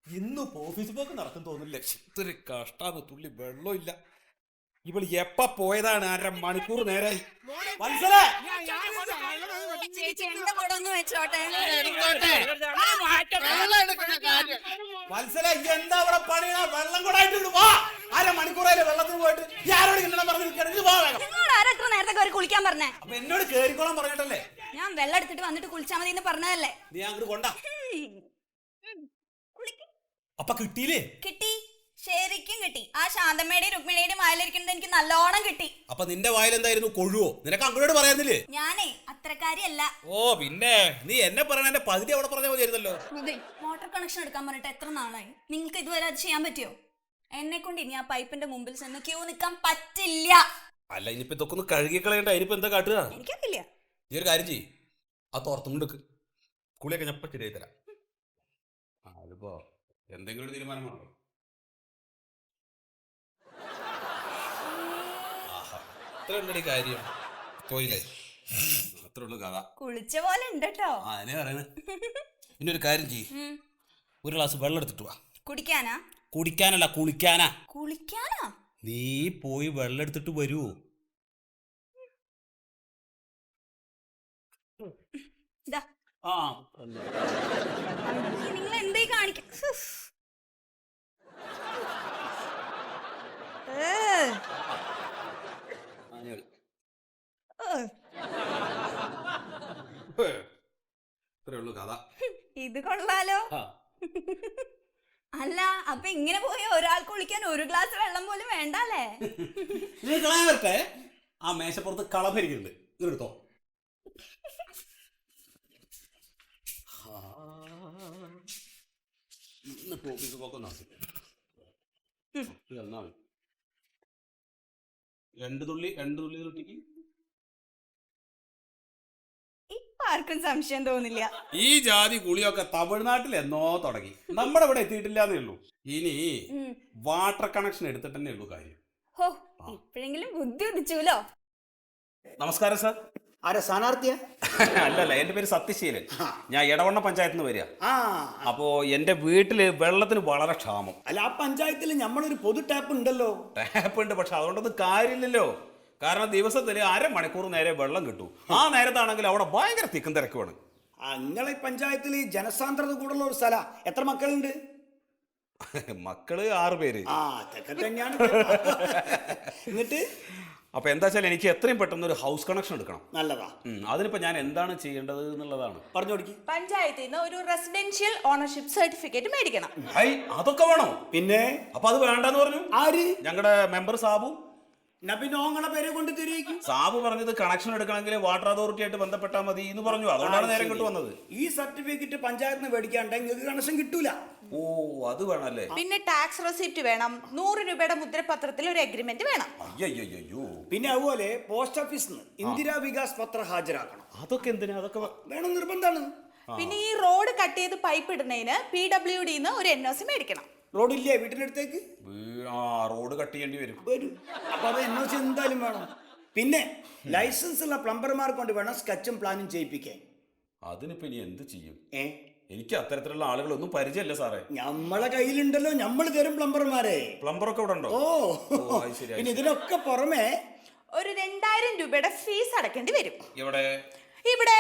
ഇന്ന് ഓഫീസ് പോക്ക് നടക്കും തോന്നില്ല. ഇത്തിരി കഷ്ടാന്ന്, തുള്ളി വെള്ളമില്ല. ഇവള് എപ്പ പോയതാണ്? 1/2 മണിക്കൂർ നേരായി. വത്സലേ, വത്സല എന്താ ഇവിടെ പണിയാ? വെള്ളം കൂടായിട്ട് വാ. 1/2 മണിക്കൂറായാലും വെള്ളത്തിന് പോയിട്ട് ആരോട് കിട്ടണം പറഞ്ഞു നേരത്തെ കുളിക്കാൻ പറഞ്ഞേ. അപ്പൊ എന്നോട് കേറിക്കോളാൻ പറഞ്ഞിട്ടല്ലേ? ഞാൻ വെള്ളം എടുത്തിട്ട് വന്നിട്ട് കുളിച്ചാൽ മതി എന്ന് പറഞ്ഞതല്ലേ? നീ അങ്ങോട്ട് കൊണ്ടാ. അപ്പൊ കിട്ടിയില്ലേ? കിട്ടി, ശരിക്കും കിട്ടി. ആ ശാന്തമ്മയുടെയും രുക്മിണിയുടെയും വായിലിരിക്കുന്നത് എനിക്ക് നല്ലോണം കിട്ടി. അപ്പൊ നിന്റെ വായിൽ എന്തായിരുന്നു? കൊഴുവോ? നിനക്ക് അങ്ങോട്ട് പറയാന്നില്ലേ? ഞാനേ അത്രക്കാരിയല്ല. ഓ പിന്നെ നീ എന്നെ പറയണ എന്റെ പകുതി അവിടെ പറഞ്ഞാൽ മതിയായിരുന്നല്ലോ. മോട്ടോർ കണക്ഷൻ എടുക്കാൻ പറഞ്ഞിട്ട് എത്ര നാളായി? നിങ്ങൾക്ക് ഇതുവരെ അത് ചെയ്യാൻ പറ്റിയോ? എന്നെ കൊണ്ട് ഇനി ആ പൈപ്പിന്റെ മുമ്പിൽ ചെന്ന് ക്യൂ നിൽക്കാൻ പറ്റില്ല. അല്ല, ഇനിയിപ്പോ ഇതൊക്കെ ഒന്ന് കഴുകി കളയണ്ട. അതിനിപ്പോ എന്താ കാട്ടുക? എനിക്കറിയില്ല. നീ ഒരു കാര്യം ചെയ്യ്, ആ തോർത്തുകൊണ്ടെക്ക്. കുളിയൊക്കെ ഞാൻ ശരിയായി തരാം. അതിപ്പോ എന്തെങ്കിലും ഒരു തീരുമാനം വേണോ? അത്ര ഉണ്ടടി കാര്യം. പോയില്ലേ? അത്ര ഉള്ളു കഥ. കുളിച്ച പോലെ ഉണ്ട് കേട്ടോ. അതിനെ പറയുന്നത്. പിന്നെ ഒരു കാര്യം ചെയ്യ്, ഒരു ഗ്ലാസ് വെള്ളം എടുത്തിട്ട് വാ. കുടിക്കാനാ? കുടിക്കാനല്ല, കുളിക്കാനാ. കുളിക്കാനാ? നീ പോയി വെള്ളം എടുത്തിട്ട് വരൂ. നിങ്ങൾ എന്തേ കാണിക്ക? ഇത് കൊള്ളാലോ. അല്ല, അപ്പൊ ഇങ്ങനെ പോയി ഒരാൾ കുളിക്കാൻ ഒരു ഗ്ലാസ് വെള്ളം പോലും വേണ്ടല്ലേ? വരട്ടെ, ആ മേശപ്പുറത്ത് കളഭരിക്കുന്നുണ്ട്, ഇതെടുത്തോ. രണ്ട് തുള്ളി തൊട്ടിക്ക്. ഇപ്പൊ ആർക്കും സംശയം തോന്നില്ല. ഈ ജാതി കുളിയൊക്കെ തമിഴ്നാട്ടിൽ എന്നോ തുടങ്ങി, നമ്മുടെ ഇവിടെ എത്തിയിട്ടില്ലാന്നേ ഉള്ളൂ. ഇനി വാട്ടർ കണക്ഷൻ എടുത്തിട്ട് തന്നെ ഉള്ളൂ കാര്യം. ഹോ, ഇപ്പോഴെങ്കിലും ബുദ്ധി ഉദിച്ചൂലോ. നമസ്കാരം സാർ. ആരാ സ്ഥാനാർത്ഥിയാ? അല്ലല്ല, എന്റെ പേര് സത്യശീലൻ. ഞാൻ എടവണ്ണ പഞ്ചായത്തിൽ നിന്ന് വരിക. അപ്പോ എന്റെ വീട്ടില് വെള്ളത്തിന് വളരെ ക്ഷാമം. അല്ല, ആ പഞ്ചായത്തിൽ നമ്മളൊരു പൊതു ടാപ്പ് ഉണ്ടല്ലോ. ടാപ്പ് ഉണ്ട്, പക്ഷെ അതുകൊണ്ടൊന്നും കാര്യമില്ലല്ലോ. കാരണം ദിവസത്തിന് 1/2 മണിക്കൂർ നേരെ വെള്ളം കിട്ടും. ആ നേരത്താണെങ്കിൽ അവിടെ ഭയങ്കര തിക്കും തിരക്കുമാണ്. നിങ്ങളെ പഞ്ചായത്തിൽ ജനസാന്ദ്രത കൂടുതലുള്ള ഒരു സ്ഥല. എത്ര മക്കളുണ്ട്? മക്കള് 6 പേര്. അതൊക്കെ തന്നെയാണ്. എന്നിട്ട് അപ്പൊ എന്താ വെച്ചാൽ എനിക്ക് എത്രയും പെട്ടെന്ന് ഒരു ഹൗസ് കണക്ഷൻ എടുക്കണം. നല്ലതാ. അതിനിപ്പോ ഞാൻ എന്താണ് ചെയ്യേണ്ടത് എന്നുള്ളതാണ്. പറഞ്ഞു കൊടുക്കി. പഞ്ചായത്തിൽ നിന്ന് ഒരു റെസിഡൻഷ്യൽ ഓണർഷിപ്പ് സർട്ടിഫിക്കറ്റ് മേടിക്കണം. അതൊക്കെ വേണോ? പിന്നെ അപ്പൊ അത് വേണ്ടെന്ന് പറഞ്ഞു. ആര്? ഞങ്ങളുടെ മെമ്പർ സാബു. നബിനോങ്ങളെ പേരെ കൊണ്ട് തിരികെ സാബു പറഞ്ഞത് കണക്ഷൻ എടുക്കണമെങ്കിൽ വാട്ടർ അതോറിറ്റി ആയിട്ട് ബന്ധപ്പെട്ടാൽ മതി എന്ന് പറഞ്ഞു. അതുകൊണ്ടാണ് നേരെ ഇങ്ങോട്ട് വന്നത്. ഈ സർട്ടിഫിക്കറ്റ് പഞ്ചായത്തിന് മേടിക്കാണ്ട് നിങ്ങൾക്ക് കണക്ഷൻ കിട്ടൂല. ഓ, അത് വേണല്ലേ. പിന്നെ ടാക്സ് റെസിപ്റ്റ് വേണം. 100 രൂപയുടെ മുദ്രപത്രത്തിൽ ഒരു അഗ്രിമെന്റ് വേണം. അയ്യോ. പിന്നെ അതുപോലെ പോസ്റ്റ് ഓഫീസിൽ നിന്ന് ഇന്ദിരാ വികാസ് പത്രം ഹാജരാക്കണം. അതൊക്കെ എന്തിനാ? അതൊക്കെ വേണം, നിർബന്ധമാണ്. പിന്നെ ഈ റോഡ് കട്ട് ചെയ്ത് പൈപ്പ് ഇടുന്നതിന് PWD ഒരു NOC മേടിക്കണം. റോഡില്ലേ വീട്ടിനടുത്തേക്ക്? റോഡ് കട്ട് ചെയ്യേണ്ടി വരും. അപ്പൊ അത് NOC എന്തായാലും വേണം. പിന്നെ ലൈസൻസ് ഉള്ള പ്ലംബർമാർ കൊണ്ട് വേണം സ്കെച്ചും പ്ലാനും ചെയ്യിപ്പിക്കാൻ. അതിനിപ്പോ ഇനി എന്ത് ചെയ്യും? എനിക്ക് അത്തരത്തിലുള്ള ആളുകളൊന്നും പരിചയമില്ല സാറേ. നമ്മളെ കയ്യിലുണ്ടല്ലോ, നമ്മൾ തരും പ്ലംബർമാരെ. പ്ലംബറൊക്കെ ഇവിടെ ഉണ്ടോ? പിന്നെ ഇതിനൊക്കെ പുറമെ ഒരു 2000 രൂപയുടെ ഫീസ് അടക്കേണ്ടി വരും. ഇവിടെ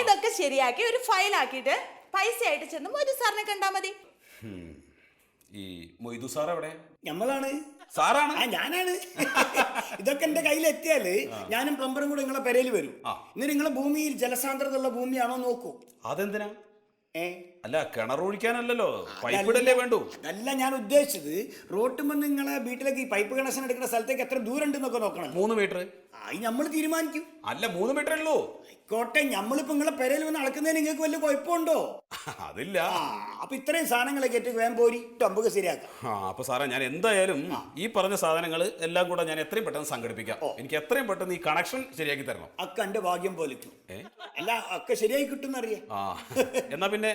ഇതൊക്കെ ശരിയാക്കി ഒരു ഫയൽ ആക്കിയിട്ട് പൈസ ആയിട്ട് ചെന്ന് മൊയ്തു സാറിനെ കണ്ടാ മതി. ഈ മൊയ്തു സാർ എവിടെ? നമ്മളാണ്. സാറാണ്? ഞാനാണ്. ഇതൊക്കെ എന്റെ കയ്യിലെത്തിയാല് ഞാനും പ്ലംബറും കൂടെ നിങ്ങളെ പെരയിൽ വരും. ഇന്ന് നിങ്ങളെ ഭൂമിയിൽ ജലസാന്ദ്രത ഉള്ള ഭൂമിയാണോ നോക്കൂ. അതെന്തിനാ? അല്ല, കിണറൊഴിക്കാനല്ലോ, പൈപ്പിടല്ലേ വേണ്ടു. അതല്ല ഞാൻ ഉദ്ദേശിച്ചത്. റോട്ടുമ്പോ നിങ്ങളെ വീട്ടിലേക്ക് ഈ പൈപ്പ് കണക്ഷൻ എടുക്കുന്ന സ്ഥലത്തേക്ക് എത്ര ദൂരം ഉണ്ടെന്നൊക്കെ നോക്കണം. 3 മീറ്റർ. നമ്മൾ തീരുമാനിക്കും. അല്ല, 3 മീറ്റർ ഉള്ളൂ. കോട്ടെ, നമ്മളിപ്പോ നിങ്ങളെ പെരയിൽ വന്ന് അളക്കുന്നതിന് നിങ്ങൾക്ക് വല്ല കുഴപ്പമുണ്ടോ? അതില്ല. അപ്പൊ ഇത്രയും സാധനങ്ങളൊക്കെ ഏറ്റ് വേഗം പോരി, നമുക്ക് ശരിയാക്കാം. അപ്പൊ സാറേ, ഞാൻ എന്തായാലും ഈ പറഞ്ഞ സാധനങ്ങൾ എല്ലാം കൂടെ ഞാൻ എത്രയും പെട്ടെന്ന് സംഘടിപ്പിക്കാം. എനിക്ക് എത്രയും പെട്ടെന്ന് ഈ കണക്ഷൻ ശരിയാക്കി തരണം. അക്ക എന്റെ ഭാഗ്യം പോലെ. അല്ല, ഒക്കെ ശരിയായി കിട്ടുന്നറിയാം. എന്നാ പിന്നെ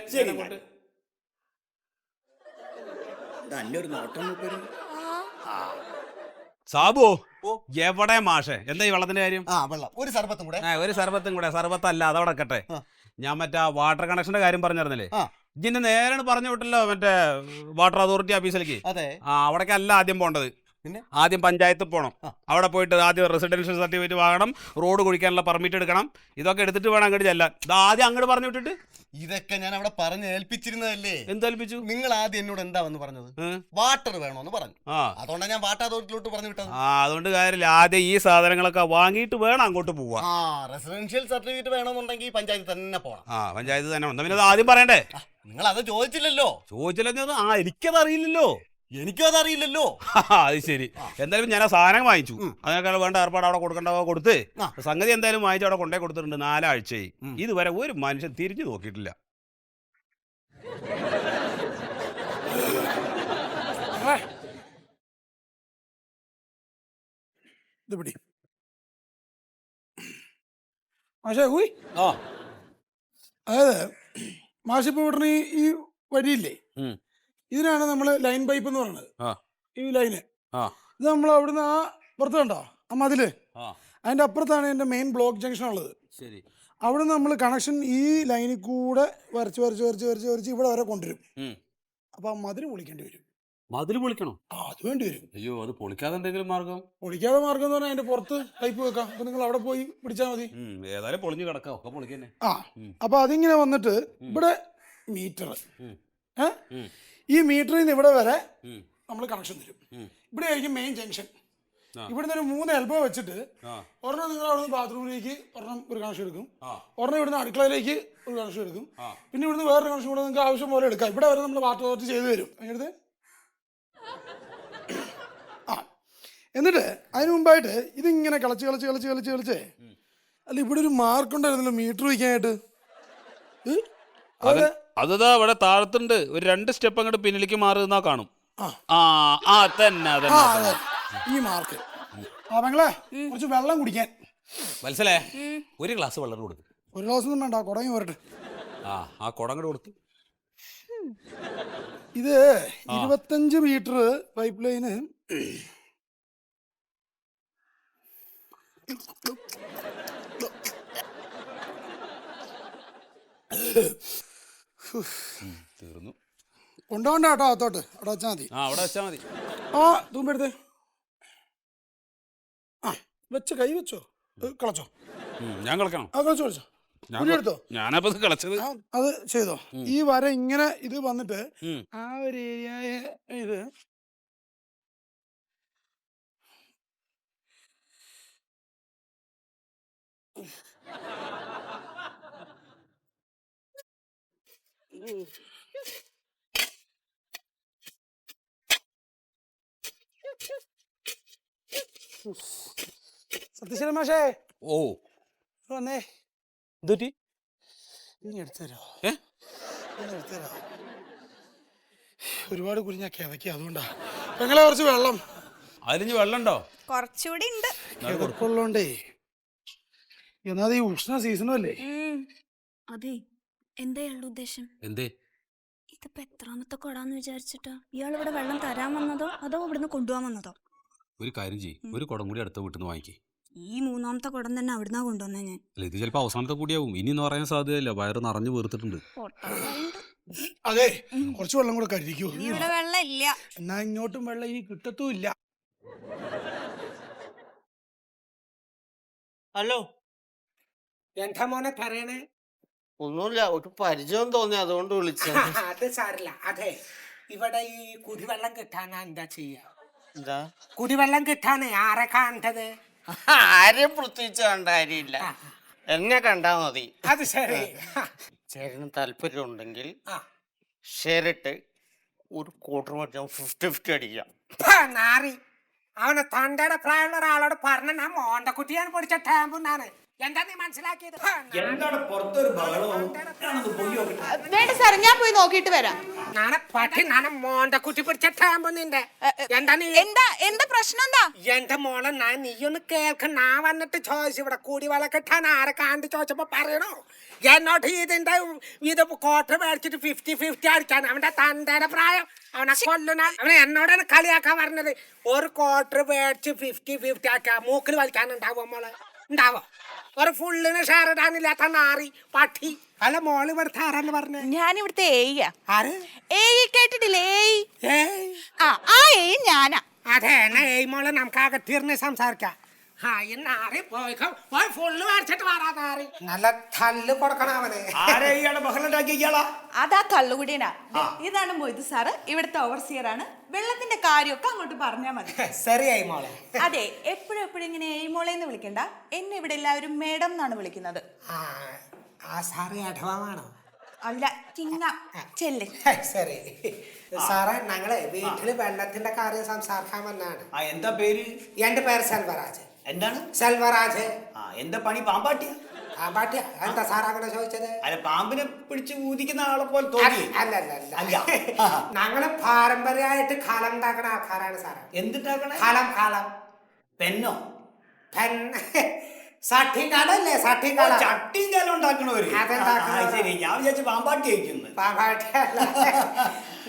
നല്ലൊരു നോട്ടം. സാബു, എവിടെ മാഷേ? എന്താ ഈ വെള്ളത്തിന്റെ കാര്യം? വെള്ളം ഒരു സർബത്തും കൂടെ. ഒരു സർബത്തും കൂടെ. സർബത്തല്ല, അതവിടെ കട്ടെ. ഞാൻ മറ്റേ വാട്ടർ കണക്ഷന്റെ കാര്യം പറഞ്ഞിരുന്നില്ലേ, ഇതിന്റെ നേരെ പറഞ്ഞു വിട്ടല്ലോ മറ്റേ വാട്ടർ അതോറിറ്റി ഓഫീസിലേക്ക്. അതെ. അവിടേക്കല്ല ആദ്യം പോകേണ്ടത്, ആദ്യം പഞ്ചായത്തിൽ പോകണം. അവിടെ പോയിട്ട് ആദ്യം റെസിഡൻഷ്യൽ സർട്ടിഫിക്കറ്റ് വാങ്ങണം, റോഡ് കുഴിക്കാനുള്ള പെർമിറ്റ് എടുക്കണം, ഇതൊക്കെ എടുത്തിട്ട് വേണം അങ്ങോട്ട് ചെല്ലാൻ. ഇത് ആദ്യം അങ്ങോട്ട് പറഞ്ഞു വിട്ടിട്ട് ഇതൊക്കെ ഞാൻ അവിടെ പറഞ്ഞ് ഏൽപ്പിച്ചിരുന്നതല്ലേ. എന്തേൽപ്പിച്ചു? നിങ്ങൾ ആദ്യം എന്നോട് എന്താ വന്ന് പറഞ്ഞത്? വാട്ടർ വേണോന്ന് പറഞ്ഞു. അതുകൊണ്ടാണ് ഞാൻ വാട്ടർ അതോറിറ്റിയിലോട്ട് പറഞ്ഞു വിട്ടത്. അതുകൊണ്ട് കാര്യമില്ല, ആദ്യം ഈ സാധനങ്ങളൊക്കെ വാങ്ങിയിട്ട് വേണം അങ്ങോട്ട് പോവാ. റെസിഡൻഷ്യൽ സർട്ടിഫിക്കറ്റ് വേണമെന്നുണ്ടെങ്കിൽ പഞ്ചായത്ത് തന്നെ പോകണം. പഞ്ചായത്ത് തന്നെ വേണം. പിന്നെ അത് ആദ്യം പറയണ്ടേ? നിങ്ങൾ അത് ചോദിച്ചില്ലല്ലോ. ചോദിച്ചില്ലെന്ന് എനിക്കത് അറിയില്ലല്ലോ. എനിക്കും അതറിയില്ലല്ലോ. അത് ശരി. എന്തായാലും ഞാൻ ആ സാധനം വാങ്ങിച്ചു. അതിനേക്കാൾ വേണ്ട ഏർപ്പാട് അവിടെ കൊടുക്കേണ്ട കൊടുത്ത് സംഗതി എന്തായാലും വാങ്ങിച്ചു അവിടെ കൊണ്ടേ കൊടുത്തിട്ടുണ്ട്. 4 ആഴ്ചയായി. ഇതുവരെ ഒരു മനുഷ്യൻ തിരിഞ്ഞു നോക്കിയിട്ടില്ല. അതായത് മാഷിപ്പോ ഉടനെ ഈ വഴിയില്ലേ, ഇതിനാണ് നമ്മൾ ലൈൻ പൈപ്പ് എന്ന് പറയുന്നത്. ഈ ലൈന് ഇത് നമ്മൾ അവിടുന്ന് ആ പുറത്ത് കണ്ടോ ആ മതില്, അതിന്റെ അപ്പുറത്താണ് എന്റെ മെയിൻ ബ്ലോക്ക് ജംഗ്ഷൻ ഉള്ളത്. അവിടുന്ന് നമ്മൾ കണക്ഷൻ ഈ ലൈനിൽ കൂടെ വരച്ച് വരച്ച് വരച്ച് വരച്ച് വരച്ച് ഇവിടെ വരെ കൊണ്ടുവരും. അപ്പൊ ആ മതില് പൊളിക്കേണ്ടി വരും. മതില് പൊളിക്കണോ? അത് വേണ്ടി വരും. അയ്യോ, അത് പൊളിക്കാതെ എന്തെങ്കിലും മാർഗം? പൊളിക്കാതെ മാർഗം എന്ന് പറഞ്ഞാൽ അതിന്റെ പുറത്ത് പൈപ്പ് വെക്കാം. അപ്പൊ നിങ്ങൾ അവിടെ പോയി പിടിച്ചാൽ മതി. ഏതായാലും പൊളിഞ്ഞു കിടക്കാം, ഒക്കെ പൊളിക്കന്നെ. അപ്പൊ അതിങ്ങനെ വന്നിട്ട് ഇവിടെ മീറ്റർ, ഈ മീറ്ററിൽ നിന്ന് ഇവിടെ വരെ നമ്മൾ കണക്ഷൻ തരും. ഇവിടെ ആയിരിക്കും മെയിൻ ജംഗ്ഷൻ. ഇവിടുന്ന് ഒരു 3 എൽബോ വെച്ചിട്ട് ഒരെണ്ണം നിങ്ങൾ അവിടുന്ന് ബാത്റൂമിലേക്ക് ഒരെണ്ണം ഒരു കണക്ഷൻ എടുക്കും, ഒരെണ്ണം ഇവിടുന്ന് അടുക്കളയിലേക്ക് ഒരു കണക്ഷൻ എടുക്കും, പിന്നെ ഇവിടുന്ന് വേറൊരു കണക്ഷൻ കൂടെ നിങ്ങൾക്ക് ആവശ്യം പോലെ എടുക്കാം. ഇവിടെ വരെ നമ്മൾ വാട്ടർ അതോറിറ്റി ചെയ്തു തരും. അതിനടുത്ത് എന്നിട്ട് അതിന് മുമ്പായിട്ട് ഇതിങ്ങനെ കളിച്ച് കളിച്ച് കളിച്ച് കളിച്ച് കളിച്ചേ അല്ല ഇവിടെ ഒരു മാർക്ക് ഉണ്ടായിരുന്നല്ലോ മീറ്റർ വയ്ക്കാനായിട്ട്. അതാ ഇവിടെ താഴത്തുണ്ട്. ഒരു 2 സ്റ്റെപ്പ് അങ്ങോട്ട് പിന്നിലേക്ക് മാറുന്ന കാണും. ഈ മാർക്ക്. പെങ്ങളെ കുറച്ച് വെള്ളം കുടിക്കാൻ. മനസ്സിലേ, ഒരു ഗ്ലാസ് വെള്ളം കൊടുക്കും. ഒരു ഗ്ലാസ് ഒന്നും വേണ്ട, കുടങ്ങി വരട്ടെ. ആ കുടം കൂടെ കൊടുത്തു. ഇത് 25 മീറ്റർ പൈപ്പ് ലൈന് തീർന്നു. കൊണ്ടുപോകണ്ട കേട്ടോ, അകത്തോട്ട് അവിടെ വെച്ചാൽ മതി. അവിടെ വെച്ചാൽ മതി. തൂമ്പെടുത്ത് വെച്ച് കൈ വെച്ചോ, കളച്ചോ. ഞാൻ കളിക്കണം. കളിച്ചോ കളിച്ചോ, എടുത്തോ. ഞാനപ്പോ കളിച്ചത് അത് ചെയ്തോ. ഈ വര ഇങ്ങനെ ഇത് വന്നിട്ട് ആ ഒരു ഏരിയ ഇത് സത്യശീലൻ മാഷേ. വന്നേ. എന്തുപറ്റി? എടുത്തരോ എടുത്തരോ. ഒരുപാട് കുരിഞ്ഞാ കിതക്കി, അതുകൊണ്ടാ. പെങ്ങളെ കുറച്ച് വെള്ളം. അതിന് വെള്ളം ഉണ്ടോ? കുറച്ചുകൂടി ഉണ്ട്. കിതപ്പുള്ളോണ്ടേ. എന്നാ ഈ ഉഷ്ണ സീസണും അല്ലേ. അതെ, എന്താ ഇയാളുടെ ഉദ്ദേശം? എന്തേ? ഇതിപ്പോ എത്രാമത്തെ കൊടാന്ന് വിചാരിച്ചിട്ടാ? ഇയാൾ ഇവിടെ വെള്ളം തരാൻ വന്നതോ അതോ ഇവിടുന്ന് കൊണ്ടുപോകാൻ വന്നതോ? ഒരു കാര്യം ചെയ്യ്, ഒരു കുടം കൂടി അടുത്ത വീട്ടിൽ നിന്ന് വാങ്ങിക്കേ. ഈ 3ാമത്തെ കുടം തന്നെ അവിടുന്നാ കൊണ്ടുവന്നേ ഞാൻ. അല്ല, ഇത് ചിലപ്പോ അവസാനത്തെ കൂടിയാവും. ഇനി എന്ന് പറയാൻ സാധ്യതയില്ല, വയറ് നിറഞ്ഞു വീർത്തിട്ടുണ്ട്. അതെ, കുറച്ച് വെള്ളം കൂടെ കരുതിക്കൂ. ഇവിടെ വെള്ളം ഇല്ല. എന്നാ ഇങ്ങോട്ടും വെള്ളം ഇനി കിട്ടത്തും ഇല്ല. ഹലോ, എന്താ മോനെ പറയണേ? ഒന്നുമില്ല, ഒരു പരിചയം തോന്നി അതുകൊണ്ട് വിളിച്ച. അത് സാരില്ല. അതെ, ഇവിടെ ഈ കുടിവെള്ളം കിട്ടാനാ എന്താ ചെയ്യാ? എന്താ കുടിവെള്ളം കിട്ടാനേ ആരെ കാണേണ്ടത്? ആരെയും പ്രത്യേകിച്ച് കണ്ട കാര്യമില്ല, എന്നെ കണ്ടാ മതി. അത് ശരി. ചേട്ടന് താല്പര്യം ഉണ്ടെങ്കിൽ ഷെയറിട്ട് ഒരു ക്വാർട്ടർ മറ്റോ 50-50 അടിക്കാം. നാറി, അവനെ തന്റെ പ്രായമുള്ള ഒരാളോട് പറഞ്ഞ ഞാൻ മോണ്ടക്കുട്ടിയാണ് പിടിച്ച ടാമ്പുന്നാണ്. എന്താ നീ മനസ്സിലാക്കിയത്? എന്താണ് പുറത്തൊരു വേണ്ട സാർ, ഞാൻ പോയി നോക്കിയിട്ട് വരാം. മോണ്ടക്കുട്ടി പിടിച്ച ടാമ്പ് നിന്റെ. എന്താ നീ എന്താ പ്രശ്നം? എന്താ എന്റെ മോളെ നീയൊന്ന് കേൾക്ക. ഞാൻ വന്നിട്ട് ചോദിച്ചു ഇവിടെ കുടിവെള്ളം കിട്ടാൻ ആരെ കാണ്ട് ചോദിച്ചപ്പോ പറയണോ എന്നോട് ഇതിന്റെ ഇത് ക്വാർട്ടർ മേടിച്ചിട്ട് 50-50 അടിക്കാൻ. അവന്റെ തന്റെ പ്രായം, അവനെ കൊല്ലുന്ന. അവനെ എന്നോടാണ് കളിയാക്കാൻ പറഞ്ഞത്. ഒരു ക്വാർട്ടർ മേടിച്ച് 50-50 ആക്കാ മൂക്കിൽ വലിക്കാനുണ്ടാവും മോളെ. ഉണ്ടാവോ? ഒരു ഫുള്ളിന് ഷെയർ ഇടാനില്ലാത്ത നാറി പട്ടി. അല്ല മോള് ഇവിടുത്തെ ആരാന്ന് പറഞ്ഞേ? ഞാൻ ഇവിടുത്തെ ഏയ്യാ. ആര്? ഏയ് കേട്ടിട്ടില്ലേ? ഏയ്. ഏയ്. ആ ഏയ് ഞാനാ. അതെ എന്നാ ഏയ് മോളെ നമുക്ക് അകത്തിരുന്ന് സംസാരിക്കാം. ഈ നാറി പോയിക്കോ. പോയി ഫുള്ള് മേടിച്ചിട്ട് വരാ നാറി. നല്ല തല്ല് കൊടുക്കണം അവന്. ആരെ ഇയാളെ ബഹളം ഉണ്ടാക്കി ഇയാളാ? അതാ കള്ളുകുടിയനാ. ഇതാണ് മൊയ്തു സാറ്, ഇവിടുത്തെ ഓവർസിയർ ആണ്. വെള്ളത്തിന്റെ കാര്യമൊക്കെ അങ്ങോട്ട് പറഞ്ഞാ മതി. ശരിയായി മോളെ. അതെ, എപ്പോഴും ഇങ്ങനെ ഏയ്മോളെന്ന് വിളിക്കണ്ട. എന്നെ ഇവിടെ എല്ലാവരും മേഡം എന്നാണ് വിളിക്കുന്നത്. ആ സാറ് അടവാണോ? അല്ല, ചിങ്ങ ചെല്ല്. ശരി സാറേ, ഞങ്ങളെ വീട്ടില് വെള്ളത്തിന്റെ കാര്യം സംസാരിക്കാൻ വന്നാണ്. എന്താ പേര്? എന്റെ പേര് സെൽവരാജ്. എന്താണ് സെൽവരാജ്. എന്താ പണി? പാമ്പാട്ടിയ? പാമ്പാട്ടിയ? എന്താ സാർ അങ്ങനെ ചോദിച്ചത്? അല്ല, പാമ്പിനെ പിടിച്ച് ഊതിക്കുന്ന ആളെ പോലെ തോന്നി. അല്ല ഞങ്ങള് പാരമ്പര്യമായിട്ട് കലം ഉണ്ടാക്കുന്ന ആൾക്കാരാണ് സാറേ. എന്തിട്ടാക്കണേ? കലം. പെന്നോ? പെൻ സട്ടിയും കാലല്ലേ? സട്ടിയും കാലം. ചട്ടിയും കാലം ഉണ്ടാക്കണവര്. ശരി, ഞാൻ വിചാരിച്ചു പാമ്പാട്ടി കഴിക്കുന്നു. പാമ്പാട്ടിയല്ല.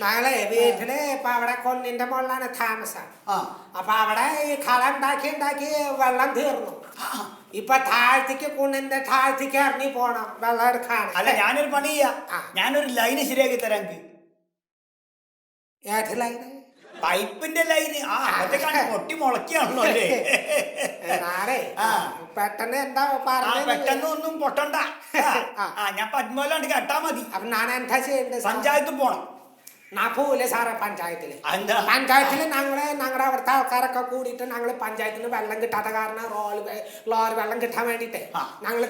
ഞങ്ങളെ വീട്ടില് ഇപ്പൊ അവിടെ കൊന്നിന്റെ മുകളിലാണ് താമസം. അപ്പൊ അവിടെ ഈ കളം ഉണ്ടാക്കി വെള്ളം തീർന്നു. ഇപ്പൊ താഴ്ത്തിക്ക് കുണ്ണിന്റെ താഴ്ത്തിക്ക് ഇറങ്ങി പോണം വെള്ളം എടുക്കാൻ. അല്ല, ഞാനൊരു പണി ചെയ്യാം. ഞാനൊരു ലൈന് ശരിയാക്കി തരാം. ഏത് ലൈന്? പൈപ്പിന്റെ ലൈന്. പൊട്ടി മുളക്കാണല്ലോ അല്ലേ? പെട്ടെന്ന് എന്താ പെട്ടെന്ന് ഒന്നും പൊട്ടണ്ട. ഞാൻ പത്മൂലാണ്ട് കേട്ടാ മതി. അപ്പൊ ഞാൻ എന്താ ചെയ്യേണ്ടത്? പഞ്ചായത്ത് പോണം. ഞാൻ പോവില്ലേ സാറേ പഞ്ചായത്തില്. എന്താ? പഞ്ചായത്തില് ഞങ്ങളുടെ അവിടുത്തെ ആൾക്കാരൊക്കെ കൂടിയിട്ട് ഞങ്ങള് പഞ്ചായത്തിന് വെള്ളം കിട്ടാത്ത കാരണം ലോറി വെള്ളം കിട്ടാൻ വേണ്ടിട്ട് ഞങ്ങള്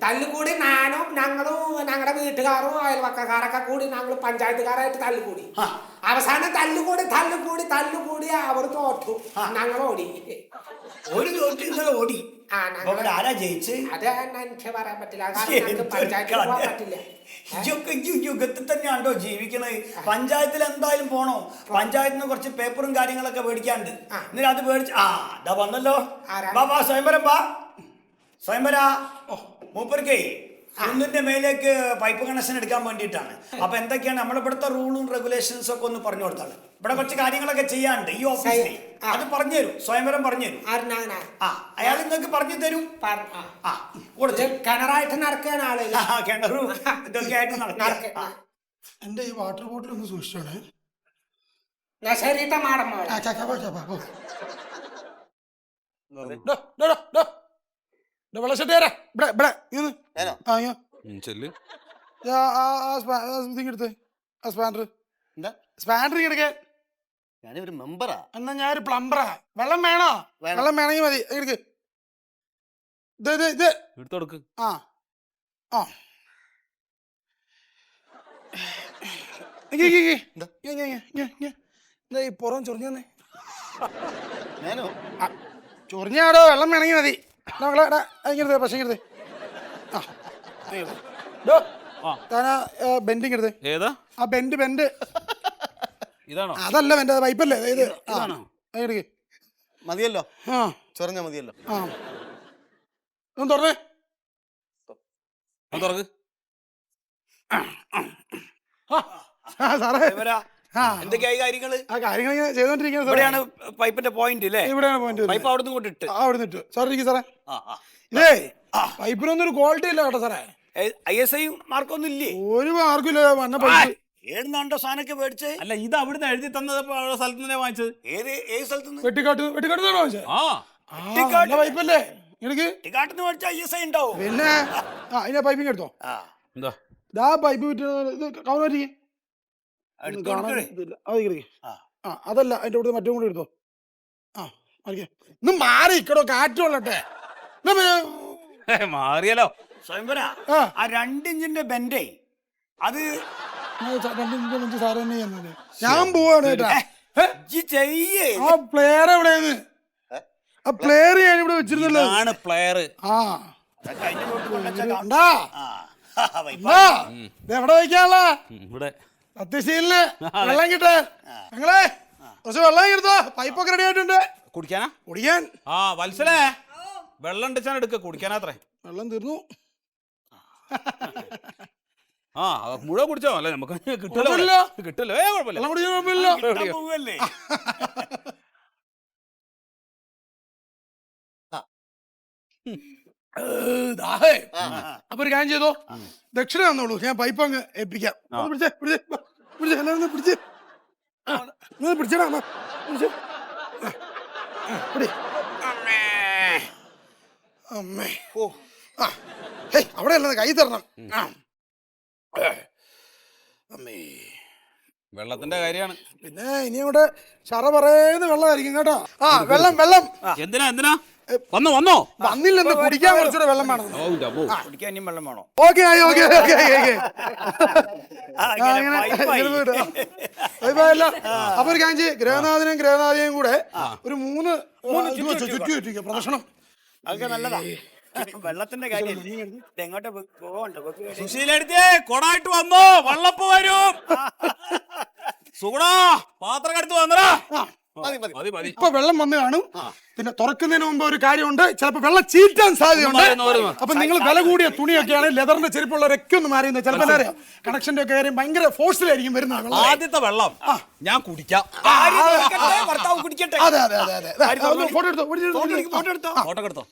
തല്ലുകൂടി ഞാനും ഞങ്ങളുടെ വീട്ടുകാരും അയൽവക്കക്കാരൊക്കെ കൂടി ഞങ്ങൾ പഞ്ചായത്തുകാരായിട്ട് തല്ലുകൂടി. അവസാനം തല്ലുകൂടി അവർ തോറ്റു. ഞങ്ങൾ ഓടി. ഓടി. ആരാ ജയിച്ച്? അത് എനിക്ക് പറയാൻ പറ്റില്ല. കാരണം പഞ്ചായത്തിൽ പോകാൻ പറ്റില്ല. യുഗത്തിൽ തന്നെയാണോ ജീവിക്കണത്? പഞ്ചായത്തിൽ എന്തായാലും പോണോ? പഞ്ചായത്തിൽ നിന്ന് കുറച്ച് പേപ്പറും കാര്യങ്ങളൊക്കെ മേടിക്കാണ്ട്. എന്നിട്ട് അത് മേടിച്ച് ഇതാ വന്നല്ലോ. സ്വയംവരാ മൂപ്പർക്കേ കുന്നിന്റെ മേലേക്ക് പൈപ്പ് കണക്ഷൻ എടുക്കാൻ വേണ്ടിയിട്ടാണ്. അപ്പൊ എന്തൊക്കെയാണ് നമ്മളിവിടുത്തെ റൂളും റെഗുലേഷൻസും ഒക്കെ ഒന്ന് പറഞ്ഞു കൊടുത്താണ്. ഇവിടെ കുറച്ച് കാര്യങ്ങളൊക്കെ ചെയ്യാണ്ട് ഈ ഓഫീസിൽ. അത് പറഞ്ഞു തരും, സ്വയംവരം പറഞ്ഞു തരും. അയാൾ നിങ്ങൾക്ക് പറഞ്ഞു തരും. കിണറായിട്ട് നടക്കുകയാണ് ആള്. കിണറും ഇതൊക്കെ ആയിട്ട് നടക്കുക. എന്റെ ഈ വാട്ടർ ബോട്ടിൽ ഒന്ന് സൂക്ഷിച്ചോണേ. ശരിട്ടാ മാഡം. വെള്ളച്ചട്ടി തരാ. ഇവിടെ സ്പാൻഡർ എടുക്കാൻ. ഞാനൊരു മെമ്പറാ. എന്നാ ഞാനൊരു പ്ലംബറാ. വെള്ളം വേണോ? വെള്ളം വേണമെങ്കിൽ മതി. എടുക്ക്. ഇത് എടുത്തോടുക്ക്. ഈ പുറം ചൊറിഞ്ഞേ. ഞാനോ? ചൊറിഞ്ഞാടോ? വെള്ളം വേണമെങ്കിൽ മതി. പക്ഷേ ബെൻഡിങ് എടുത്ത്. ഏതാ ആ ബെൻഡ്? ഇതാണോ? അതല്ല ബെൻഡ്, അത് പൈപ്പല്ലേ ഇത്. മതിയല്ലോ, ചൊറിഞ്ഞ മതിയല്ലോ. ഒന്ന് തുറന്നേ. തുറക്ക്. സാറേ എന്തൊക്കെയായി കാര്യങ്ങള്? കാര്യങ്ങൾ ചെയ്തോണ്ടിരിക്കുന്നത്. ഇവിടെയാണ് പൈപ്പിന്റെ പോയിന്റ് അല്ലേ? ഇവിടെയാണ് പോയിന്റ്. പൈപ്പ് അവിടുന്ന് കൊണ്ടിട്ട് അവിടെ നിന്നിട്ട് സാറേ ഇരിക്കും സാറേ. ഇതേ പൈപ്പിനൊന്നും ഒരു ക്വാളിറ്റി ഇല്ല കേട്ടോ സാറേ. ISI മാർക്കൊന്നും ഇല്ലേ? ഒരു മാർക്കും ഇല്ല. വന്ന പൈപ്പ് ഏടുന്നാണ്ടോ സാധനമൊക്കെ മേടിച്ചേ? അല്ല, ഇത് അവിടുന്ന് എഴുതി തന്നത് സ്ഥലത്ത് തന്നെ വാങ്ങിച്ചത്. ഏത് സ്ഥലത്തുനിന്ന്? വെട്ടിക്കാട്ടുന്നാണോ വാങ്ങിച്ചത്? പൈപ്പല്ലേ വെട്ടിക്കാട്ടുന്ന് മേടിച്ച ISI ഉണ്ടാവും. പിന്നെ അതിനെ പൈപ്പിങ് എടുത്തോ. എന്താ പൈപ്പ് വിറ്റ് കവറിക്ക്. അതല്ല, അതിന്റെ കൂടെ മറ്റേ കൂടെ എടുത്തോ. ഇന്ന് മാറി ഇക്കടോ, കാറ്റ് കൊള്ളട്ടെ. മാറിയല്ലോ സ്വയംവര. ആ 2 ഇഞ്ചിന്റെ ബെൻഡേ അത് 2 ഇഞ്ച് സാറ് തന്നെ ചെയ്യുന്നത്. ഞാൻ പോവാണ് കേട്ടാ. ചെയ്യേ. ആ പ്ലെയർ എവിടെയാണ്? ആ പ്ലെയർ ഞാൻ ഇവിടെ വെച്ചിരുന്നല്ലോ. പ്ലെയർ. എവിടെ വയ്ക്കാനുള്ള ഇവിടെ സത്യശീലിന് വെള്ളം കിട്ടാൻ. ഞങ്ങളെ കുറച്ച് വെള്ളം എടുത്തോ. പൈപ്പൊക്കെ റെഡി ആയിട്ടുണ്ട്. കുടിക്കാനാ? കുടിക്കാൻ. വത്സലേ, വെള്ളം ഉണ്ടിച്ചാൻ എടുക്ക. കുടിക്കാനാത്രേ. വെള്ളം തീർന്നു. മുഴുവൻ കുടിച്ചോ? അല്ലെ നമുക്ക് കിട്ടില്ല. വെള്ളം കുടിക്കാൻ കുഴപ്പമില്ല. ദാഹേ അപ്പൊ ഒരു കാര്യം ചെയ്തോ, ദക്ഷിണ തന്നോളൂ, ഞാൻ പൈപ്പ് അങ്ങ് ഏൽപ്പിക്കാം. ഒന്ന് പിടിച്ചേ, പിടിച്ചേ, പിടിച്ചേ, എല്ലാവരും ഒന്ന് പിടിച്ചേ. നിങ്ങൾ പിടിച്ചടാ, പിടിച്ചേ. പിടി. അമ്മേ, ഓ ആ, ഹേയ്, അവിടെ അല്ല, കൈ തരണം. ആ. അമ്മേ, വെള്ളത്തിന്റെ കാര്യമാണ്. പിന്നെ ഇനി അവിടെ ഷറ പറയുന്ന വെള്ളമായിരിക്കും കേട്ടോ. ആ, വെള്ളം വെള്ളം. എന്തിനാ എന്തിനാ വന്നോ വന്നോ വന്നില്ലെന്ന് കുടിക്കാൻ കുറച്ചുകൂടെ വെള്ളം വേണം. കുടിക്കാൻ ഇനിയും വെള്ളം വേണോ? ഓക്കെ ആയി, ഓക്കെ ഓക്കെ ഓക്കെ. അപ്പൊ ഒരു കാഞ്ചി ഗ്രഹനാഥനെയും കൂടെ ഒരു മൂന്ന് ചുറ്റി പ്രദർശനം. അതൊക്കെ നല്ലതാ. വെള്ളത്തിന്റെ കാര്യം എങ്ങോട്ട് പോകണ്ട. സുശീലെടുത്തേ കൊടായിട്ട് വന്നോ, വള്ളപ്പ് വരും. സുഗുണാ പാത്രം എടുത്ത് വന്നടാ. മതി മതി. ഇപ്പൊ വെള്ളം വന്ന് കാണും. പിന്നെ തുറക്കുന്നതിന് മുമ്പ് ഒരു കാര്യമുണ്ട്, ചിലപ്പോ വെള്ളം ചീറ്റാൻ സാധ്യതയുണ്ട്. അപ്പൊ നിങ്ങൾ വില കൂടിയ തുണിയൊക്കെയാണ്, ലെതറിന്റെ ചെരുപ്പുള്ളവരൊക്കെ ഒന്ന് മാറിയുന്നത്. ചിലപ്പോൾ അറിയാം, കണക്ഷന്റെ ഒക്കെ കാര്യം ഭയങ്കര ഫോഴ്സിലായിരിക്കും വരുന്നത്. ആദ്യത്തെ വെള്ളം ഞാൻ കുടിക്കാം. ഭർത്താവ് കുടിക്കട്ടെ. അതെ അതെ അതെ അതെ. ഫോട്ടോ എടുത്തോ, ഫോട്ടോ എടുത്തോ. ഫോട്ടോ എടുത്തോ.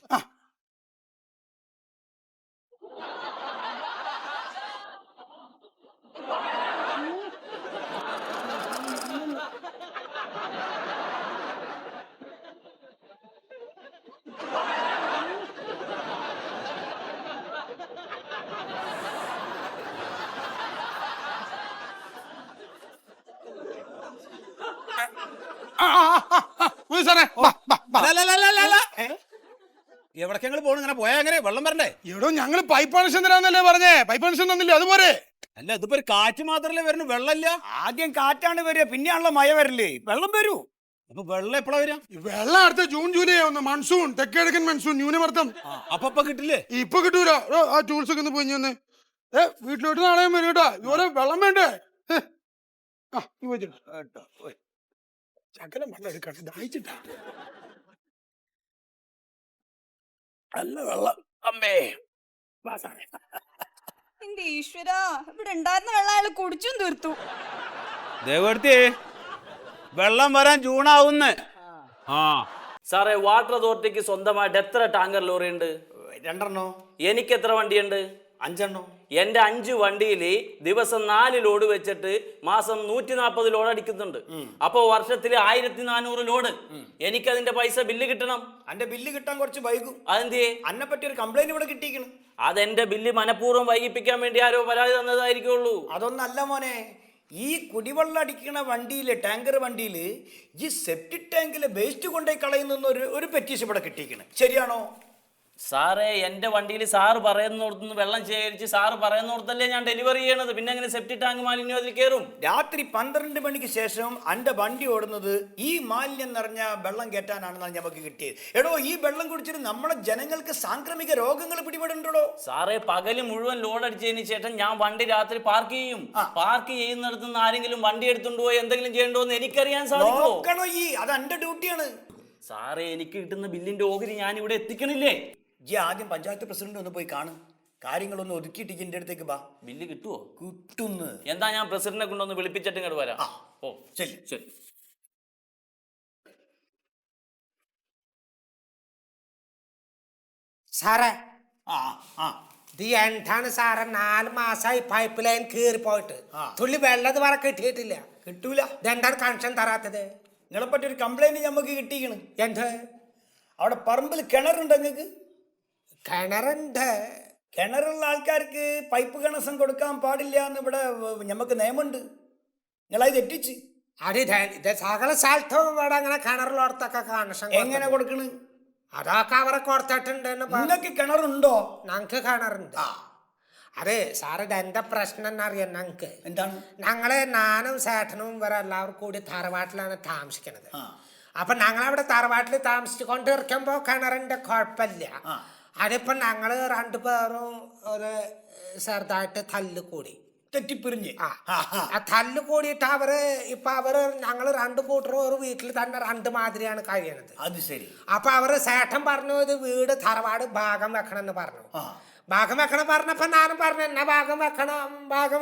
എവിടേക്ക് ഞങ്ങൾ പോകണം? ഇങ്ങനെ പോയാ എങ്ങനെ വെള്ളം വരണ്ടേ? എടോ, ഞങ്ങള് പൈപ്പ് കണക്ഷൻ തരാന്നല്ലേ പറഞ്ഞേ, പൈപ്പ് കണക്ഷൻ തന്നില്ലേ, അതുപോലെ. അല്ല, ഇതിപ്പോ ഒരു കാറ്റ് മാത്രല്ലേ വരുന്നു, വെള്ളമില്ല. ആദ്യം കാറ്റാണ് വരിക, പിന്നെയാണല്ലോ മഴ വരല്ലേ. വെള്ളം വരൂ. അപ്പൊ വെള്ളം എപ്പോഴാ വരിക? വെള്ളം അടുത്ത ജൂൺ ജൂലൈ ഒന്ന് മൺസൂൺ, തെക്കിഴക്കൻ മൺസൂൺ, ന്യൂനമർദ്ദം. അപ്പൊ കിട്ടില്ലേ? ഇപ്പൊ കിട്ടൂല. ആ ടൂൾസ് ഒക്കെ ഒന്ന് പോയി ഒന്ന് വീട്ടിലോട്ട് നാളെ വരും കേട്ടോ. ഇതുപോലെ വെള്ളം വേണ്ടേ? ചക്കലം വെള്ളം എടുക്കട്ടെ, ദാഹിച്ചിട്ടാ. നല്ല വെള്ളം. അമ്മേ, എന്റെ ഈശ്വര, ഇവിടെ ഉണ്ടായിരുന്ന വെള്ളം അയാൾ കുടിച്ചും തീർത്തു. ദേവടുത്തി വെള്ളം വരാൻ ജൂണാവുന്ന്. ആ സാറേ, വാട്ടർ അതോറിറ്റിക്ക് സ്വന്തമായിട്ട് എത്ര ടാങ്കർ ലോറി ഉണ്ട്? 2 എനിക്ക് എത്ര വണ്ടിയുണ്ട്? 5 എന്റെ 5 വണ്ടിയിൽ ദിവസം 4 ലോഡ് വെച്ചിട്ട് മാസം 140 ലോഡ് അടിക്കുന്നുണ്ട്. അപ്പൊ വർഷത്തിൽ 1400 ലോഡ്. എനിക്കതിന്റെ പൈസ ബില്ല് കിട്ടണം. അന്റെ ബില്ല് കിട്ടാൻ കുറച്ച് വൈകും. അതെന്തിയെ? അന്നെ പറ്റി ഒരു കംപ്ലൈന്റ് ഇവിടെ കിട്ടിയിരിക്കണം. അതെന്റെ ബില്ല് മനഃപൂർവ്വം വൈകിപ്പിക്കാൻ വേണ്ടി ആരോ പരാതി തന്നതായിരിക്കുള്ളൂ. അതൊന്നല്ല മോനെ, ഈ കുടിവെള്ളം അടിക്കുന്ന വണ്ടിയില്, ടാങ്കർ വണ്ടിയിൽ ഈ സെപ്റ്റിക് ടാങ്കിലെ വേസ്റ്റ് കൊണ്ടുപോയി കളയുന്ന ഒരു പെറ്റീഷൻ ഇവിടെ കിട്ടിയിരിക്കണം. ശരിയാണോ? സാറേ, എന്റെ വണ്ടിയിൽ സാറ് പറയുന്നിടത്തുനിന്ന് വെള്ളം ശേഖരിച്ച് സാറ് പറയുന്നിടത്തല്ലേ ഞാൻ ഡെലിവറി ചെയ്യണത്. പിന്നെ അങ്ങനെ സെപ്റ്റിക് ടാങ്ക് മാലിന്യം അതിൽ കയറും. രാത്രി 12 മണിക്ക് ശേഷം അന്റെ വണ്ടി ഓടുന്നത് ഈ മാലിന്യം നിറഞ്ഞ വെള്ളം കയറ്റാനാണെന്നാണ് ഞങ്ങൾക്ക് കിട്ടിയത്. എടോ, ഈ വെള്ളം കുടിച്ചിട്ട് നമ്മളെ ജനങ്ങൾക്ക് സാംക്രമിക രോഗങ്ങൾ പിടിപെടുന്നുണ്ടോ? സാറേ, പകല് മുഴുവൻ ലോഡ് അടിച്ചതിന് ശേഷം ഞാൻ വണ്ടി രാത്രി പാർക്ക് ചെയ്യും. പാർക്ക് ചെയ്യുന്നിടത്ത് നിന്ന് ആരെങ്കിലും വണ്ടി എടുത്തുകൊണ്ട് പോയി എന്തെങ്കിലും ചെയ്യണ്ടോ എന്ന് എനിക്കറിയാൻ സാധിക്കുമോ? അത് എന്റെ ഡ്യൂട്ടിയാണ്. സാറേ, എനിക്ക് കിട്ടുന്ന ബില്ലിന്റെ ഓഹരി ഞാൻ ഇവിടെ എത്തിക്കണില്ലേ? ഈ ആദ്യം പഞ്ചായത്ത് പ്രസിഡന്റ് ഒന്ന് പോയി കാണും, കാര്യങ്ങളൊന്ന് ഒതുക്കിയിട്ട് എന്റെ അടുത്തേക്ക് ബാ. ബില്ല് കിട്ടുമോ? കിട്ടുന്നു. എന്താ, ഞാൻ പ്രസിഡന്റിനെ കൊണ്ടൊന്ന് വിളിപ്പിച്ചിട്ട് ഇങ്ങോട്ട് വരാം. ഓ ശരി ശരി. സാറേ, ആ ഇത് എന്താണ് സാറേ, 4 മാസമായി പൈപ്പ് ലൈൻ കീറി പോയിട്ട് തുള്ളി വെള്ളം വരെ കിട്ടിയിട്ടില്ല. കിട്ടൂല. ഇതെന്താണ് കണക്ഷൻ തരാത്തത്? നിങ്ങളെ പറ്റി ഒരു കംപ്ലൈന്റ് ഞമ്മക്ക് കിട്ടിയിരിക്കണം. എന്ത്? അവിടെ പറമ്പിൽ കിണറുണ്ട്. നിങ്ങൾക്ക് കിണറുണ്ട്. കിണറുള്ള ആൾക്കാർക്ക് പൈപ്പ് കണക്ഷൻ കൊടുക്കാൻ പാടില്ല എന്ന് ഇവിടെ ഞമ്മക്ക് നിയമമുണ്ട്. നിങ്ങളത് തെറ്റിച്ച്. ഇത് സകല സ്ഥലത്തും ഇവിടെ അങ്ങനെ കിണറിലോടത്തൊക്കെ കണക്ഷൻ എങ്ങനെ കൊടുക്കണ്? അതൊക്കെ അവരെ കൊടുത്തിട്ടുണ്ട്. നിങ്ങൾക്ക് കിണറുണ്ടോ? ഞങ്ങക്ക് കിണറുണ്ട്. അതെ സാറ്, ഇതെന്താ പ്രശ്നം എന്നറിയാം. ഞങ്ങക്ക് എന്താണ്? ഞാനും ചേട്ടനും ഇവരെ എല്ലാവരും കൂടി തറവാട്ടിലാണ് താമസിക്കുന്നത്. അപ്പൊ ഞങ്ങളവിടെ തറവാട്ടിൽ താമസിച്ചുകൊണ്ടിരിക്കുമ്പോ കിണറിന്റെ കുഴപ്പമില്ല. അതിപ്പോ ഞങ്ങള് 2 പേരും ഒരു ചെറുതായിട്ട് തല്ലുകൂടി, തെറ്റിപ്പിരിഞ്ഞ്. ആ തല്ല് കൂടിയിട്ട് അവര് ഞങ്ങള് 2 കൂട്ടരും ഒരു വീട്ടിൽ തന്നെ 2 മാതിരിയാണ് കഴിയണത്. അത് ശരി. അപ്പൊ ചേട്ടൻ പറഞ്ഞു, ഇത് വീട് തറവാട് ഭാഗം വെക്കണം എന്ന് പറഞ്ഞു. ഭാഗം വെക്കണം പറഞ്ഞപ്പോ ഞാനും പറഞ്ഞു എന്നാ ഭാഗം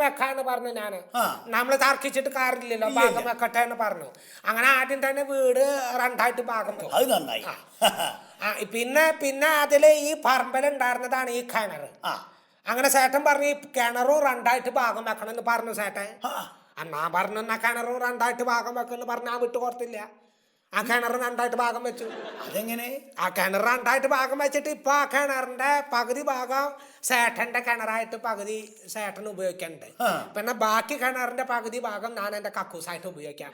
വെക്കാന്ന് പറഞ്ഞു ഞാന്. നമ്മള് തർക്കിച്ചിട്ട് കാര്യമില്ലല്ലോ, ഭാഗം വെക്കട്ടെ എന്ന് പറഞ്ഞു. അങ്ങനെ ആദ്യം തന്നെ വീട് 2ആയിട്ട് ഭാഗം വെച്ചു. അത് നന്നായി. പിന്നെ അതില് ഈ പറമ്പലുണ്ടായിരുന്നതാണ് ഈ കിണറ്. അങ്ങനെ ചേട്ടൻ പറഞ്ഞു ഈ കിണറും 2ആയിട്ട് ഭാഗം വെക്കണം എന്ന് പറഞ്ഞു ചേട്ടൻ. ഞാൻ പറഞ്ഞു എന്നാ കിണറും 2ആയിട്ട് ഭാഗം വെക്കണം പറഞ്ഞ് ഞാൻ വിട്ടു കൊടുത്തില്ല. ആ കിണർ 2ആയിട്ട് ഭാഗം വെച്ചു. അതെങ്ങനെ? ആ കിണർ 2ആയിട്ട് ഭാഗം വെച്ചിട്ട് ഇപ്പൊ ആ കിണറിന്റെ പകുതി ഭാഗം ചേട്ടന്റെ കിണറായിട്ട് പകുതി ചേട്ടൻ ഉപയോഗിക്കണ്ട്. പിന്നെ ബാക്കി കിണറിന്റെ പകുതി ഭാഗം ഞാൻ എന്റെ കക്കൂസായിട്ട് ഉപയോഗിക്കാം.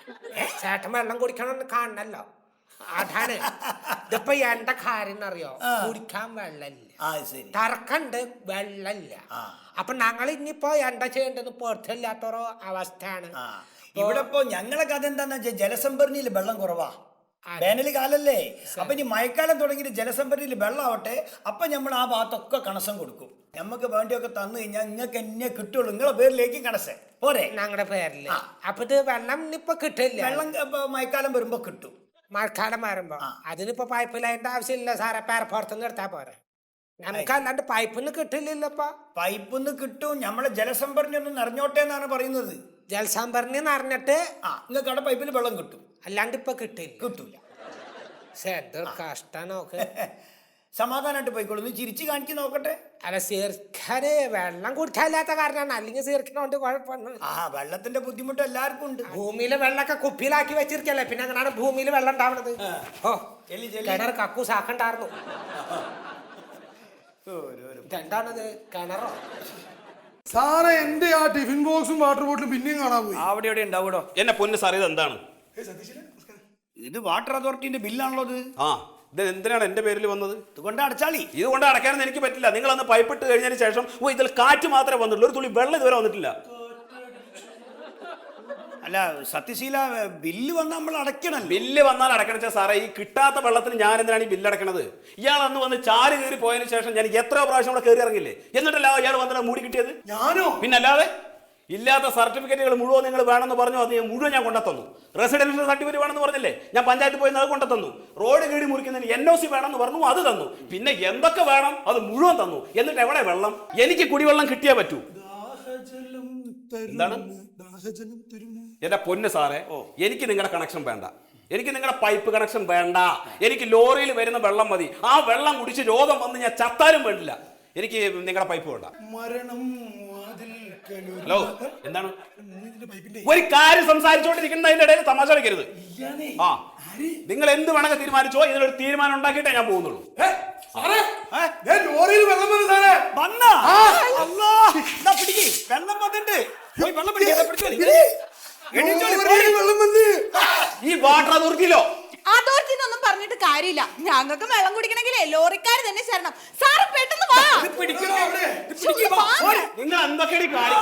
ചേട്ടൻ വെള്ളം കുടിക്കണമെന്ന് കാണണല്ലോ, അതാണ്. ഇതിപ്പോ എന്റെ കാര്യം അറിയോ, കുടിക്കാൻ വെള്ളമില്ല, തർക്കണ്ട് വെള്ളമില്ല. അപ്പൊ ഞങ്ങൾ ഇനിയിപ്പോ എന്താ ചെയ്യേണ്ടത് പൊറത്തില്ലാത്തൊരു അവസ്ഥയാണ്. ഇവിടെ ഇപ്പൊ ഞങ്ങളെ കഥ എന്താന്ന് വെച്ചാൽ ജലസംഭരണിയിൽ വെള്ളം കുറവാ, വേനൽ കാലല്ലേ. അപ്പൊ ഇനി മഴക്കാലം തുടങ്ങിയിട്ട് ജലസംഭരണിയിൽ വെള്ളം ആവട്ടെ, അപ്പൊ നമ്മൾ ആ ഭാഗത്തൊക്കെ കണക്ഷൻ കൊടുക്കും. നമുക്ക് വേണ്ടിയൊക്കെ തന്നു കഴിഞ്ഞാൽ നിങ്ങൾക്ക് എന്നെ കിട്ടുള്ളൂ, നിങ്ങളെ പേരിലേക്ക് കണക്ഷൻ പോരെ, ഞങ്ങളുടെ പേരില്. അപ്പൊ ഇത് വെള്ളം ഇപ്പൊ കിട്ടില്ല, വെള്ളം മഴക്കാലം വരുമ്പോ കിട്ടും. മഴക്കാലം വരുമ്പോ അതിനിപ്പോ പൈപ്പ് ലൈനിന്റെ ആവശ്യമില്ല സാറേ, പുറത്തുനിന്ന് എടുത്താ പോരെ. നമുക്ക് അല്ലാണ്ട് പൈപ്പിന്ന് കിട്ടില്ലല്ലോ. പൈപ്പിന്ന് കിട്ടും, നമ്മളെ ജലസംഭരണി ഒന്ന് നിറഞ്ഞോട്ടെ എന്നാണ് പറയുന്നത്. ജലസംഭരണി നിറഞ്ഞിട്ട് നിങ്ങൾക്ക് അവിടെ പൈപ്പിൽ വെള്ളം കിട്ടും, അല്ലാണ്ട് ഇപ്പൊ കിട്ടൂല. കഷ്ട നോക്ക്. സമാധാനമായിട്ട് പോയിക്കോളൂ, നീ ചിരിച്ചു കാണിച്ചു നോക്കട്ടെ. അല്ല സീർക്കാര് വെള്ളം കുടിക്കാനില്ലാത്ത കാരണമാണ്, അല്ലെങ്കിൽ സീർക്കിനോണ്ട് കുഴപ്പമാണ്. വെള്ളത്തിന്റെ ബുദ്ധിമുട്ട് എല്ലാവർക്കും ഉണ്ട്. ഭൂമിയിലെ വെള്ളമൊക്കെ കുപ്പിയിലാക്കി വെച്ചിരിക്കല്ലേ, പിന്നെ അങ്ങനെയാണ് ഭൂമിയിൽ വെള്ളം ഉണ്ടാവുന്നത്. ഓ കിണർ കക്കൂസാക്കണ്ടായിരുന്നു. എന്താണത്, കിണറോ? സാറേ എന്റെ ആ ടിഫിൻ ബോക്സും വാട്ടർ ബോട്ടിലും പിന്നെയും കാണാൻ പോയി. അവിടെ എവിടെ ഉണ്ടാവൂടോ. എന്നെ പൊന്ന് സാർ ഇത് എന്താണ്? ഇത് വാട്ടർ അതോറിറ്റിന്റെ ബില്ലാണല്ലോ ഇത്. ഇത് എന്തിനാണ് എന്റെ പേരിൽ വന്നത്? ഇതുകൊണ്ട് അടച്ചാളി. ഇതുകൊണ്ട് അടയ്ക്കാനൊന്നും എനിക്ക് പറ്റില്ല. നിങ്ങൾ അന്ന് പൈപ്പ് ഇട്ട് കഴിഞ്ഞതിന് ശേഷം ഇതിൽ കാറ്റ് മാത്രമേ വന്നിട്ടുള്ളൂ, ഒരു തുള്ളി വെള്ളം ഇതുവരെ വന്നിട്ടില്ല. അല്ല സത്യശീല, ബില്ല് വന്നാൽ നമ്മൾ അടയ്ക്കണം. ബില്ല് വന്നാൽ അടയ്ക്കണം സാറേ. ഈ കിട്ടാത്ത വെള്ളത്തിന് ഞാൻ എന്തിനാണ് ഈ ബില്ല് അടയ്ക്കണത്? ഇയാൾ അന്ന് വന്ന് ചാല് കയറി പോയതിനു ശേഷം ഞാൻ എത്രയോ പ്രാവശ്യം അവിടെ കയറി ഇറങ്ങില്ലേ, എന്നിട്ടല്ല ഇയാൾ വന്നിട്ട് മൂടി കിട്ടിയത്? ഞാനോ? പിന്നല്ലാതെ. ഇല്ലാത്ത സർട്ടിഫിക്കറ്റുകൾ മുഴുവൻ നിങ്ങൾ വേണമെന്ന് പറഞ്ഞു, അത് മുഴുവൻ ഞാൻ കൊണ്ടെത്തന്നു. റെസിഡൻഷ്യൽ സർട്ടിഫിക്കറ്റ് വേണമെന്ന് പറഞ്ഞില്ലേ, ഞാൻ പഞ്ചായത്ത് പോയി അത് കൊണ്ടെത്തന്നു. റോഡ് കീടി മുറിക്കുന്നതിന് NOC വേണമെന്ന് പറഞ്ഞു, അത് തന്നു. പിന്നെ എന്തൊക്കെ വേണം അത് മുഴുവൻ തന്നു. എന്നിട്ട് എവിടെ വെള്ളം? എനിക്ക് കുടിവെള്ളം കിട്ടിയേ പറ്റൂ. എന്താണ് എന്റെ പൊന്ന് സാറേ, എനിക്ക് നിങ്ങളുടെ കണക്ഷൻ വേണ്ട, എനിക്ക് നിങ്ങളുടെ പൈപ്പ് കണക്ഷൻ വേണ്ട. എനിക്ക് ലോറിയിൽ വരുന്ന വെള്ളം മതി. ആ വെള്ളം കുടിച്ച് രോഗം വന്ന് ഞാൻ ചത്താലും വേണ്ടില്ല, എനിക്ക് നിങ്ങളുടെ പൈപ്പ് വേണ്ട. ഹലോ, എന്താണ്? ഒരു കാര്യം സംസാരിച്ചോണ്ടിരിക്കുന്നതിന്റെ ഇടയിൽ തമാശ കളിക്കരുത്. നിങ്ങൾ എന്ത് വേണമെങ്കിൽ തീരുമാനിച്ചോ, ഇതിനൊരു തീരുമാനം ഉണ്ടാക്കിയിട്ടേ ഞാൻ പോകുന്നുള്ളൂ. ലോറിയിൽ വെള്ളം വന്നു സാറേ. വെള്ളം വന്നിട്ട് ഈ വാട്ടർ അതോറിറ്റിയിലോ അതോറിറ്റിന്നൊന്നും പറഞ്ഞിട്ട് കാര്യമില്ല. ഞങ്ങൾക്ക് വെള്ളം കുടിക്കണമെങ്കിലേ ലോറിക്കാര് തന്നെ ചേരണം. സാറ് പെട്ടെന്ന് വാ. നിങ്ങൾ എന്തൊക്കെയാണ് കാര്യം?